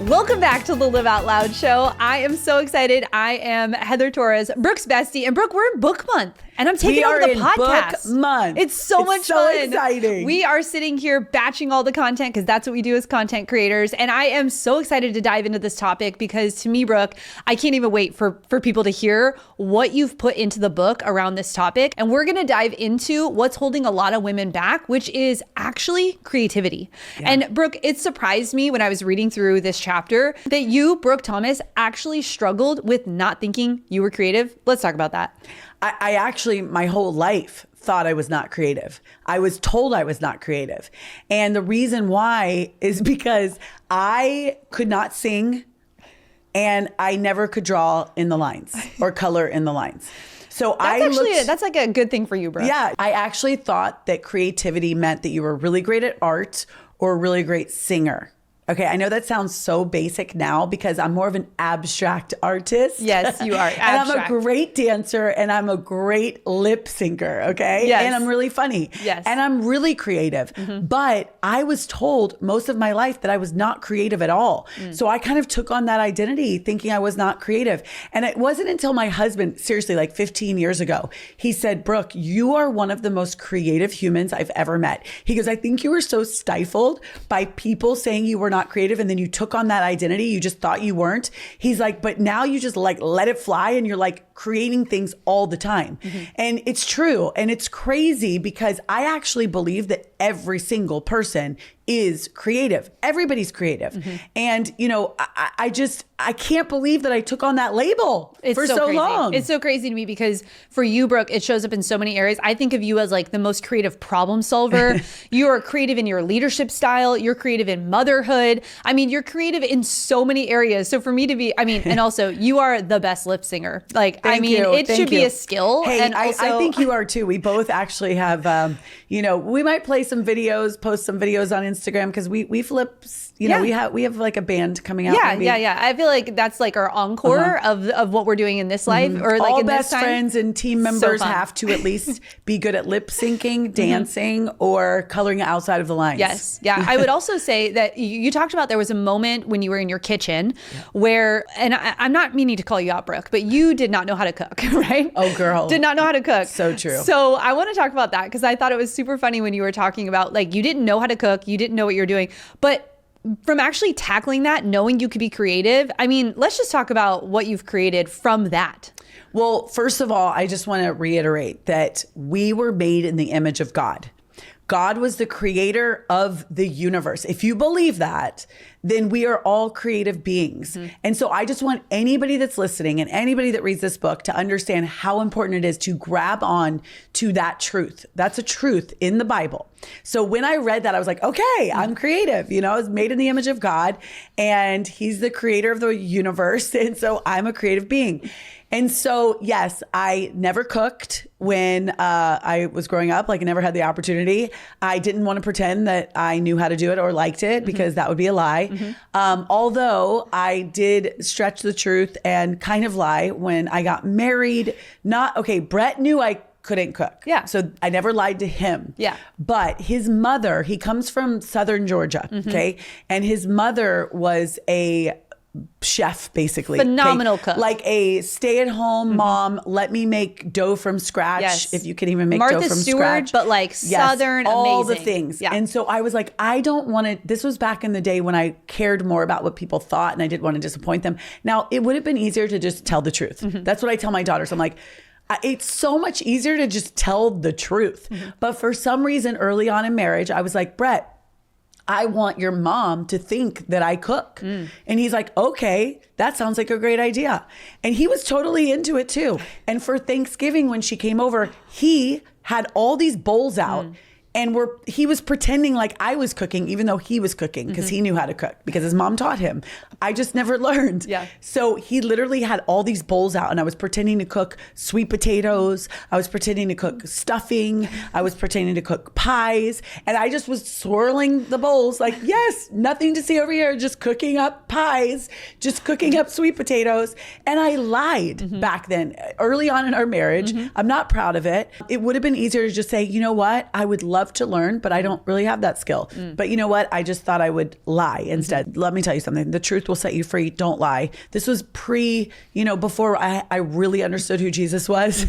Welcome back to the Live Out Loud show. I am so excited. I am Heather Torres, Brooke's bestie. And Brooke, we're in book month. And I'm taking over the podcast. Book month. It's so much fun. Exciting. We are sitting here batching all the content because that's what we do as content creators. And I am so excited to dive into this topic because to me, Brooke, I can't even wait for people to hear what you've put into the book around this topic. And we're going to dive into what's holding a lot of women back, which is actually creativity. Yeah. And Brooke, it surprised me when I was reading through this chapter that you, Brooke Thomas, actually struggled with not thinking you were creative. Let's talk about that. I actually, my whole life, thought I was not creative. I was told I was not creative. And the reason why is because I could not sing and I never could draw in the lines or color in the lines. So that's like a good thing for you, bro. Yeah. I actually thought that creativity meant that you were really great at art or a really great singer. Okay, I know that sounds so basic now because I'm more of an abstract artist. Yes, you are. And I'm a great dancer and I'm a great lip syncer, okay? Yes. And I'm really funny. Yes. And I'm really creative. Mm-hmm. But I was told most of my life that I was not creative at all. So I kind of took on that identity thinking I was not creative. And it wasn't until my husband, seriously, like 15 years ago, he said, Brooke, you are one of the most creative humans I've ever met. He goes, I think you were so stifled by people saying you were not creative and then you took on that identity. You just thought you weren't. He's like, but now you just like let it fly and you're like creating things all the time. Mm-hmm. And it's true. And it's crazy because I actually believe that every single person is creative. Everybody's creative. Mm-hmm. And, you know, I can't believe that I took on that label for so long. It's so crazy to me because for you, Brooke, it shows up in so many areas. I think of you as like the most creative problem solver. You are creative in your leadership style. You're creative in motherhood. I mean, you're creative in so many areas. So for me to be, and also you are the best lip singer. Like, Thank it should be a skill. Hey, and I think you are too. We both actually have, we might play some videos, post some videos on Instagram because we flip, we have like a band coming out. Yeah. I feel like that's like our encore of what we're doing in this life. Or like all in best this time. Friends and team members have to at least be good at lip syncing, dancing, or coloring outside of the lines. Yes. Yeah. I would also say that you talked about there was a moment when you were in your kitchen where, and I'm not meaning to call you out, Brooke, but you did not know how to cook, right? Oh, girl. Did not know how to cook. So true. So I want to talk about that because I thought it was super funny when you were talking about like you didn't know how to cook, you didn't know what you're doing, but from actually tackling that, knowing you could be creative, let's just talk about what you've created from that. Well, first of all, I just want to reiterate that we were made in the image of God. God was the creator of the universe. If you believe that, then we are all creative beings. Mm-hmm. And so I just want anybody that's listening and anybody that reads this book to understand how important it is to grab on to that truth. That's a truth in the Bible. So when I read that, I was like, okay, I'm creative. I was made in the image of God and he's the creator of the universe. And so I'm a creative being. And so, yes, I never cooked when I was growing up. Like I never had the opportunity. I didn't want to pretend that I knew how to do it or liked it because that would be a lie. Mm-hmm. Although I did stretch the truth and kind of lie when I got married. Brett knew I couldn't cook. Yeah. So I never lied to him. Yeah. But his mother, he comes from Southern Georgia. Mm-hmm. Okay. And his mother was a chef, basically. Phenomenal cook. Like a stay-at-home mom, let me make dough from scratch, if you can even make dough from Stewart, scratch. But like Southern, all amazing. the things. Yeah. And so I was like, I don't want to, this was back in the day when I cared more about what people thought and I didn't want to disappoint them. Now, it would have been easier to just tell the truth. Mm-hmm. That's what I tell my daughters. I'm like, it's so much easier to just tell the truth. Mm-hmm. But for some reason, early on in marriage, I was like, Brett, I want your mom to think that I cook. And he's like, okay, that sounds like a great idea. And he was totally into it too. And for Thanksgiving, when she came over, he had all these bowls out. And he was pretending like I was cooking, even though he was cooking because he knew how to cook because his mom taught him. I just never learned. Yeah. So he literally had all these bowls out and I was pretending to cook sweet potatoes. I was pretending to cook stuffing. I was pretending to cook pies. And I just was swirling the bowls like, yes, nothing to see over here. Just cooking up pies, just cooking up sweet potatoes. And I lied back then, early on in our marriage. I'm not proud of it. It would have been easier to just say, you know what? I would love love to learn, but I don't really have that skill. But you know what? I just thought I would lie instead. Let me tell you something. The truth will set you free. Don't lie. This was before I really understood who Jesus was.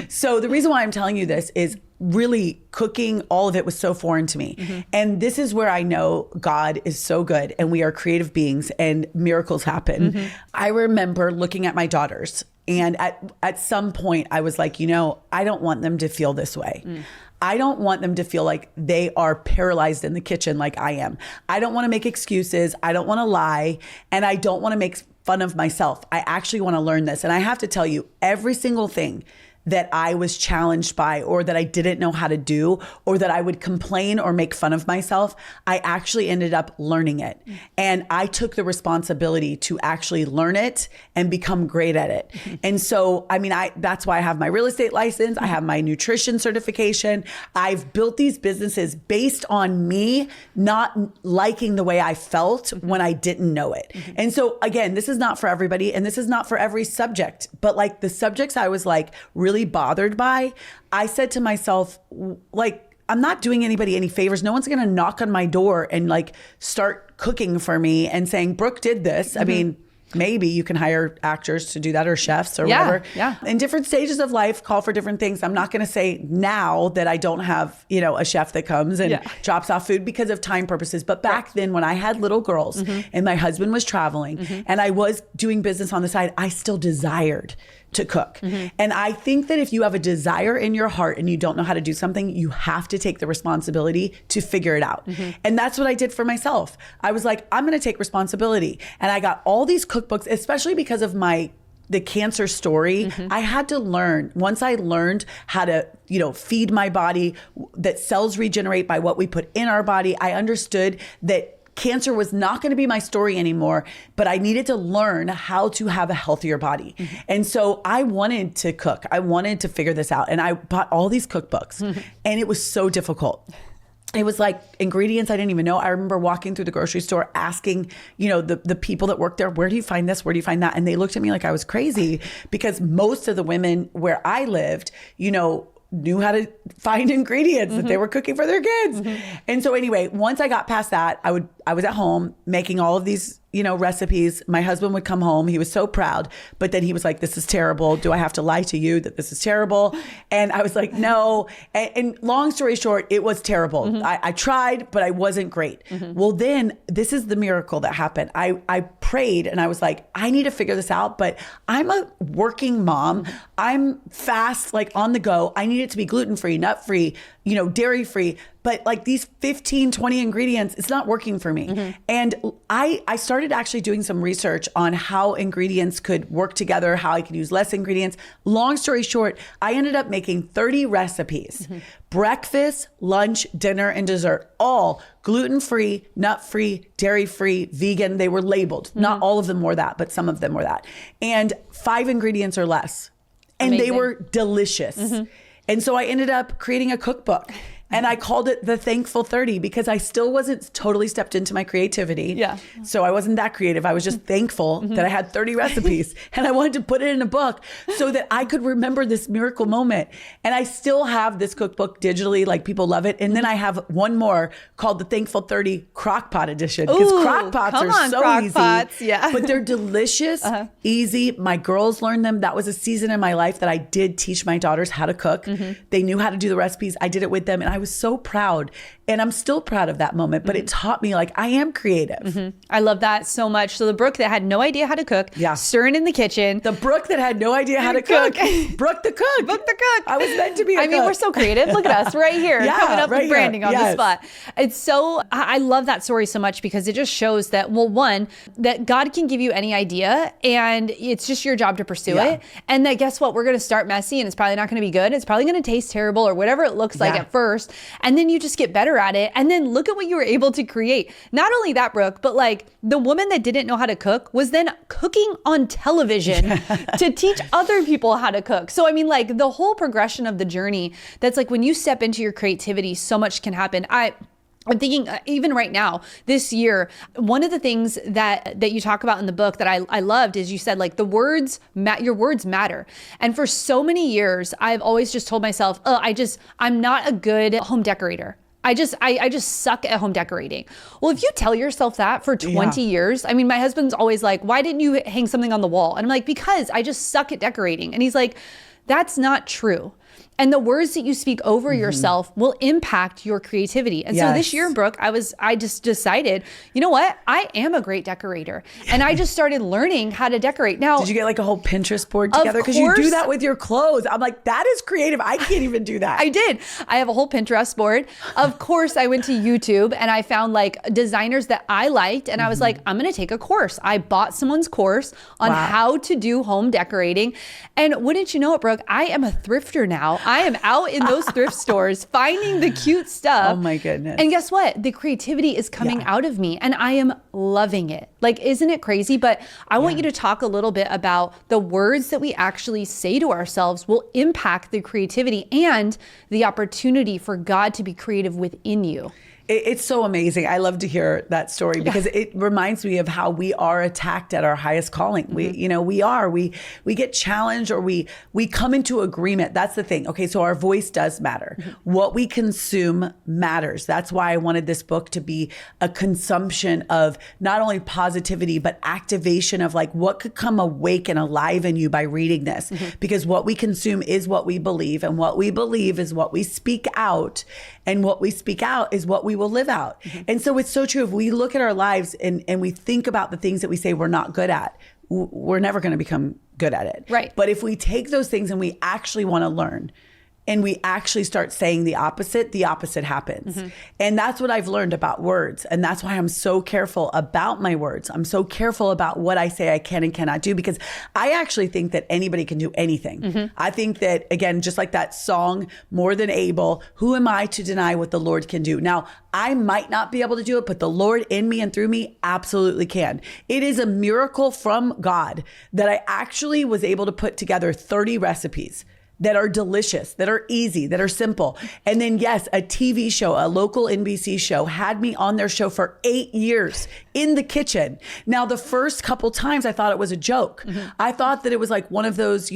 So the reason why I'm telling you this is really cooking, all of it was so foreign to me. And this is where I know God is so good and we are creative beings and miracles happen. I remember looking at my daughters, and at some point I was like, I don't want them to feel this way. I don't want them to feel like they are paralyzed in the kitchen like I am. I don't want to make excuses. I don't want to lie. And I don't want to make fun of myself. I actually want to learn this. And I have to tell you, every single thing that I was challenged by, or that I didn't know how to do, or that I would complain or make fun of myself, I actually ended up learning it. And I took the responsibility to actually learn it and become great at it. And so, that's why I have my real estate license. I have my nutrition certification. I've built these businesses based on me not liking the way I felt when I didn't know it. And so again, this is not for everybody, and this is not for every subject, but like the subjects I was like really bothered by, I said to myself, like, I'm not doing anybody any favors. No one's going to knock on my door and like start cooking for me and saying, Brooke did this. I mean, maybe you can hire actors to do that, or chefs or whatever. Yeah. In different stages of life, call for different things. I'm not going to say now that I don't have, a chef that comes and drops off food because of time purposes. But back then when I had little girls and my husband was traveling and I was doing business on the side, I still desired to cook. And I think that if you have a desire in your heart and you don't know how to do something, you have to take the responsibility to figure it out. And that's what I did for myself. I was like, I'm going to take responsibility. And I got all these cookbooks, especially because of the cancer story. I had to learn. Once I learned how to, feed my body, that cells regenerate by what we put in our body, I understood that cancer was not going to be my story anymore, but I needed to learn how to have a healthier body. And so I wanted to cook. I wanted to figure this out. And I bought all these cookbooks and it was so difficult. It was like ingredients I didn't even know. I remember walking through the grocery store asking, the people that work there, where do you find this? Where do you find that? And they looked at me like I was crazy, because most of the women where I lived, knew how to find ingredients that they were cooking for their kids. And so anyway, once I got past that, I was at home making all of these, recipes. My husband would come home. He was so proud, but then he was like, this is terrible. Do I have to lie to you that this is terrible? And I was like, no. And long story short, it was terrible. I tried, but I wasn't great. Well, then this is the miracle that happened. I prayed and I was like, I need to figure this out, but I'm a working mom. I'm fast, like on the go. I need it to be gluten-free, nut-free, dairy-free. But like these 15, 20 ingredients, it's not working for me. And I started actually doing some research on how ingredients could work together, how I could use less ingredients. Long story short, I ended up making 30 recipes, breakfast, lunch, dinner, and dessert, all gluten-free, nut-free, dairy-free, vegan. They were labeled. Not all of them were that, but some of them were that. And 5 ingredients or less. And Amazing. They were delicious. And so I ended up creating a cookbook. And I called it the Thankful 30 because I still wasn't totally stepped into my creativity. Yeah. So I wasn't that creative. I was just thankful that I had 30 recipes and I wanted to put it in a book so that I could remember this miracle moment. And I still have this cookbook digitally, like people love it. And then I have one more called the Thankful 30 Crockpot Edition, because Crockpots are so easy. Yeah. But they're delicious, easy. My girls learned them. That was a season in my life that I did teach my daughters how to cook. They knew how to do the recipes. I did it with them and I was so proud, and I'm still proud of that moment, but it taught me like I am creative. I love that so much. So the Brooke that had no idea how to cook, stirring in the kitchen. The Brooke that had no idea how to cook. Brooke the cook. Brooke the cook. I was meant to be a cook. We're so creative. Look at us right here, coming up with branding on the spot. It's so, I love that story so much because it just shows that, well, one, that God can give you any idea and it's just your job to pursue it. And that guess what? We're going to start messy and it's probably not going to be good. It's probably going to taste terrible or whatever it looks like at first. And then you just get better at it. And then look at what you were able to create. Not only that, Brooke, but like the woman that didn't know how to cook was then cooking on television to teach other people how to cook. So, I mean, like the whole progression of the journey, that's like when you step into your creativity, so much can happen. I'm thinking even right now, this year, one of the things that you talk about in the book that I loved is you said like the words, your words matter. And for so many years, I've always just told myself, I'm not a good home decorator. I just suck at home decorating. Well, if you tell yourself that for 20 years, I mean, my husband's always like, why didn't you hang something on the wall? And I'm like, because I just suck at decorating. And he's like, that's not true. And the words that you speak over yourself will impact your creativity. And so this year, Brooke, I just decided, you know what? I am a great decorator. And I just started learning how to decorate. Now, did you get like a whole Pinterest board together? Because you do that with your clothes. I'm like, that is creative. I can't even do that. I did. I have a whole Pinterest board. Of course, I went to YouTube and I found like designers that I liked. And I was like, I'm going to take a course. I bought someone's course on how to do home decorating. And wouldn't you know it, Brooke, I am a thrifter now. I am out in those thrift stores finding the cute stuff. Oh my goodness. And guess what? The creativity is coming out of me and I am loving it. Like, isn't it crazy? But I want you to talk a little bit about the words that we actually say to ourselves will impact the creativity and the opportunity for God to be creative within you. It's so amazing. I love to hear that story because it reminds me of how we are attacked at our highest calling. We get challenged or we come into agreement. That's the thing. Okay, so our voice does matter. What we consume matters. That's why I wanted this book to be a consumption of not only positivity, but activation of like what could come awake and alive in you by reading this. Because what we consume is what we believe, and what we believe is what we speak out, and what we speak out is what we will live out. And so it's so true. If we look at our lives and we think about the things that we say we're not good at, we're never going to become good at it. Right. But if we take those things and we actually want to learn, and we actually start saying the opposite happens. And that's what I've learned about words. And that's why I'm so careful about my words. I'm so careful about what I say I can and cannot do, because I actually think that anybody can do anything. I think that, again, just like that song, More Than Able, who am I to deny what the Lord can do? Now, I might not be able to do it, but the Lord in me and through me absolutely can. It is a miracle from God that I actually was able to put together 30 recipes that are delicious, that are easy, that are simple. And then yes, a TV show, a local NBC show, had me on their show for 8 years in the kitchen. Now, the first couple times I thought it was a joke. I thought that it was like one of those,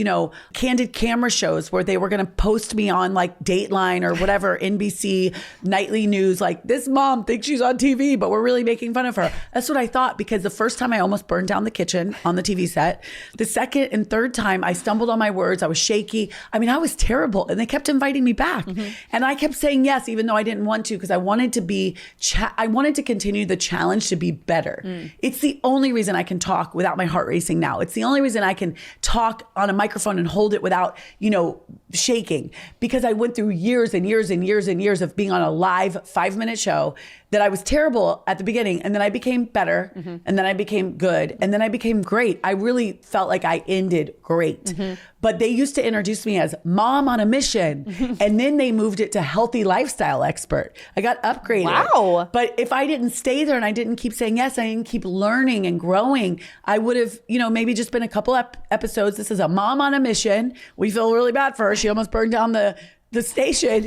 candid camera shows where they were gonna post me on like Dateline or whatever, NBC nightly news, like this mom thinks she's on TV, but we're really making fun of her. That's what I thought, because the first time I almost burned down the kitchen on the TV set. The second and third time I stumbled on my words, I was shaky. I mean, I was terrible, and they kept inviting me back. And I kept saying yes, even though I didn't want to, because I wanted to be, I wanted to continue the challenge to be better. It's the only reason I can talk without my heart racing now. It's the only reason I can talk on a microphone and hold it without, shaking, because I went through years and years and years and years of being on a live 5-minute show that I was terrible at the beginning. And then I became better, and then I became good, and then I became great. I really felt like I ended great. But they used to introduce me as mom on a mission. And then they moved it to healthy lifestyle expert. I got upgraded. Wow. But if I didn't stay there and I didn't keep saying yes, I didn't keep learning and growing, I would have, maybe just been a couple episodes. This is a mom on a mission. We feel really bad for her. She almost burned down the station,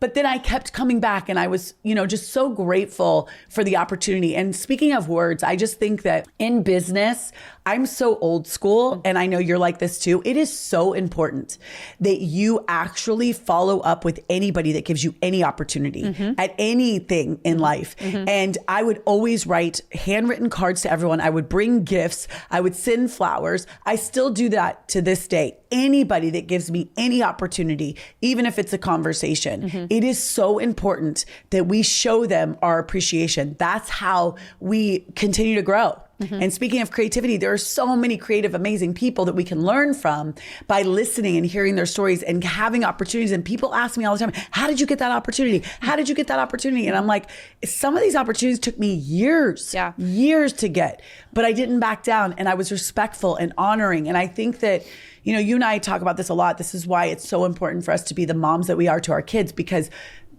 but then I kept coming back, and I was, just so grateful for the opportunity. And speaking of words, I just think that in business, I'm so old school, and I know you're like this too. It is so important that you actually follow up with anybody that gives you any opportunity at anything in life. And I would always write handwritten cards to everyone. I would bring gifts. I would send flowers. I still do that to this day. Anybody that gives me any opportunity, even if it's a conversation, it is so important that we show them our appreciation. That's how we continue to grow. And speaking of creativity, there are so many creative, amazing people that we can learn from by listening and hearing their stories and having opportunities. And people ask me all the time, how did you get that opportunity? How did you get that opportunity? And I'm like, some of these opportunities took me years to get, but I didn't back down, and I was respectful and honoring. And I think that, you and I talk about this a lot. This is why it's so important for us to be the moms that we are to our kids, because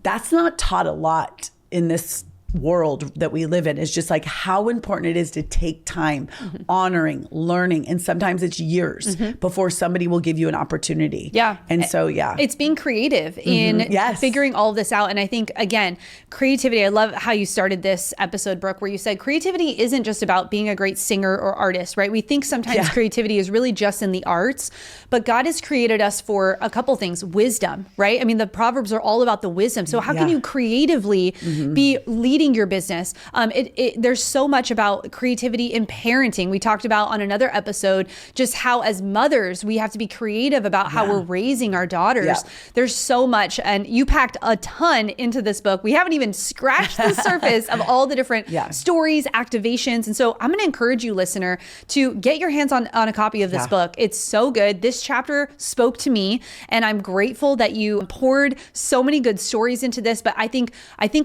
that's not taught a lot in this world that we live in is just like how important it is to take time, honoring, learning. And sometimes it's years before somebody will give you an opportunity. Yeah. And so, it's being creative in figuring all of this out. And I think, again, creativity, I love how you started this episode, Brooke, where you said creativity isn't just about being a great singer or artist, right? We think sometimes creativity is really just in the arts, but God has created us for a couple things. Wisdom, right? I mean, the Proverbs are all about the wisdom. So how can you creatively be leading your business? There's so much about creativity in parenting. We talked about on another episode, just how as mothers, we have to be creative about how we're raising our daughters. There's so much, and you packed a ton into this book. We haven't even scratched the surface of all the different stories, activations. And so I'm going to encourage you, listener, to get your hands on a copy of this book. It's so good. This chapter spoke to me, and I'm grateful that you poured so many good stories into this. But I think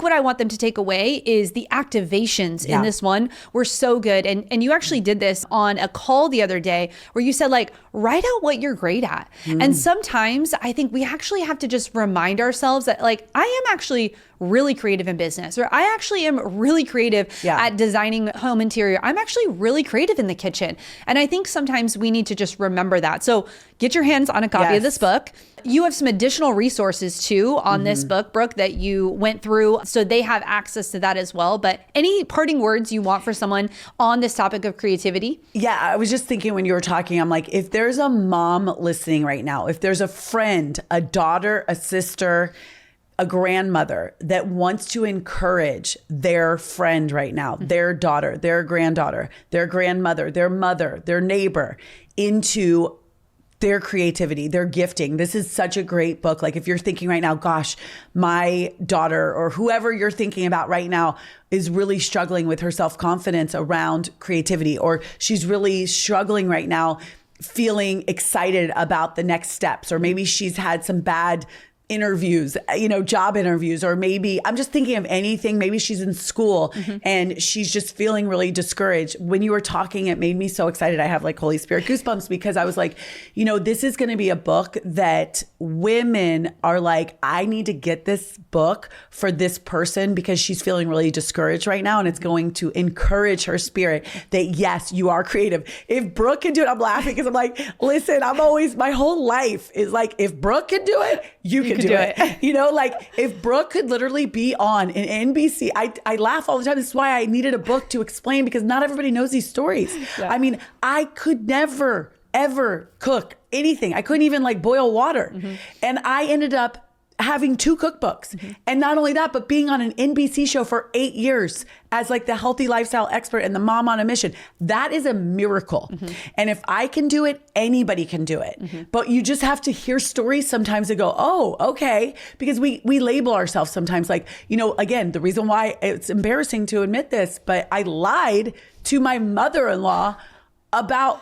what I want them to take away is the activations in this one were so good. And you actually did this on a call the other day where you said, like, write out what you're great at. And sometimes I think we actually have to just remind ourselves that, like, I am actually really creative in business, or I actually am really creative at designing home interior. I'm actually really creative in the kitchen. And I think sometimes we need to just remember that. So get your hands on a copy of this book. You have some additional resources too on this book, Brooke, that you went through. So they have access to that as well. But any parting words you want for someone on this topic of creativity? Yeah, I was just thinking when you were talking, I'm like, if there's a mom listening right now, if there's a friend, a daughter, a sister, a grandmother that wants to encourage their friend right now, their daughter, their granddaughter, their grandmother, their mother, their neighbor into their creativity, their gifting. This is such a great book. Like if you're thinking right now, gosh, my daughter or whoever you're thinking about right now is really struggling with her self-confidence around creativity, or she's really struggling right now feeling excited about the next steps, or maybe she's had some bad interviews, job interviews, or maybe I'm just thinking of anything. Maybe she's in school and she's just feeling really discouraged. When you were talking, it made me so excited. I have like Holy Spirit goosebumps because I was like, this is going to be a book that women are like, I need to get this book for this person because she's feeling really discouraged right now. And it's going to encourage her spirit that yes, you are creative. If Brooke can do it, I'm laughing because I'm like, listen, my whole life is like, if Brooke can do it, you can do it. Like if Brooke could literally be on an NBC, I laugh all the time. This is why I needed a book to explain, because not everybody knows these stories. I mean, I could never, ever cook anything. I couldn't even like boil water. And I ended up having 2 cookbooks. And not only that, but being on an NBC show for 8 years as like the healthy lifestyle expert and the mom on a mission. That is a miracle. And if I can do it, anybody can do it. But you just have to hear stories sometimes that go, oh, okay. Because we label ourselves sometimes like, again, the reason why it's embarrassing to admit this, but I lied to my mother-in-law about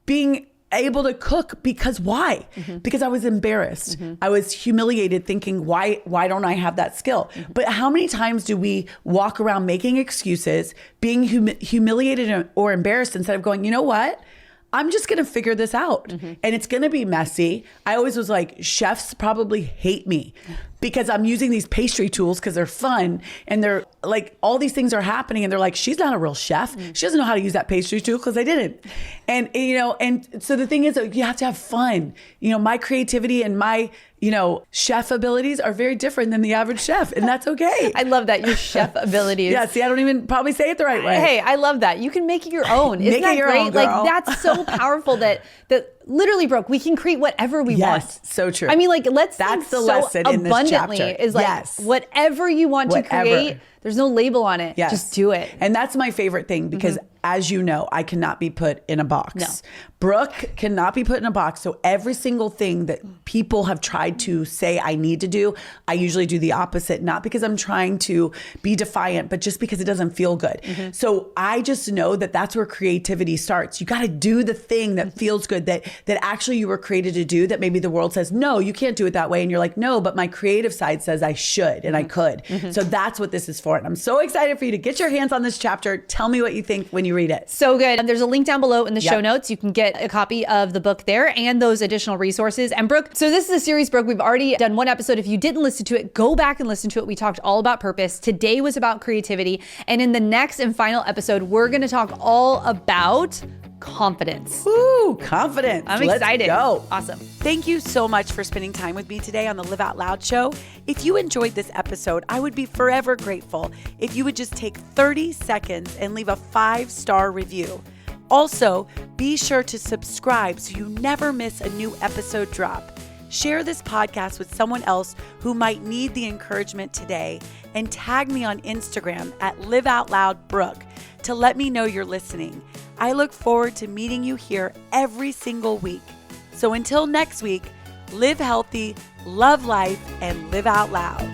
being able to cook because why? Because I was embarrassed. I was humiliated thinking, why don't I have that skill? But how many times do we walk around making excuses, being humiliated or embarrassed instead of going, you know what? I'm just going to figure this out. And it's going to be messy. I always was like, chefs probably hate me because I'm using these pastry tools because they're fun. And they're like, all these things are happening. And they're like, she's not a real chef. She doesn't know how to use that pastry tool because I didn't. And, and so the thing is, you have to have fun. My creativity and my, chef abilities are very different than the average chef. And that's okay. I love that, your chef abilities. Yeah, see, I don't even probably say it the right way. Hey, I love that. You can make it your own. Isn't that great? Own, girl. Like, that's so powerful that literally, Brooke, we can create whatever we want. Yes, so true. I mean, like, that's think the so lesson in this chapter. Is like, whatever you want to create, there's no label on it. Yes. Just do it. And that's my favorite thing because as you know, I cannot be put in a box. No. Brooke cannot be put in a box. So every single thing that people have tried to say I need to do, I usually do the opposite, not because I'm trying to be defiant, but just because it doesn't feel good. So I just know that that's where creativity starts. You got to do the thing that feels good, that actually you were created to do, that maybe the world says, no, you can't do it that way. And you're like, no, but my creative side says I should and I could. So that's what this is for. And I'm so excited for you to get your hands on this chapter. Tell me what you think when you you read it. So good. And there's a link down below in the show Yep. notes. You can get a copy of the book there and those additional resources. And Brooke, so this is a series, Brooke. We've already done one episode. If you didn't listen to it, go back and listen to it. We talked all about purpose. Today was about creativity. And in the next and final episode, we're going to talk all about confidence. Woo, confidence. I'm Let's excited. Go. Awesome. Thank you so much for spending time with me today on the Live Out Loud show. If you enjoyed this episode, I would be forever grateful if you would just take 30 seconds and leave a 5-star review. Also, be sure to subscribe so you never miss a new episode drop. Share this podcast with someone else who might need the encouragement today, and tag me on Instagram at LiveOutLoudBrooke to let me know you're listening. I look forward to meeting you here every single week. So until next week, live healthy, love life, and live out loud.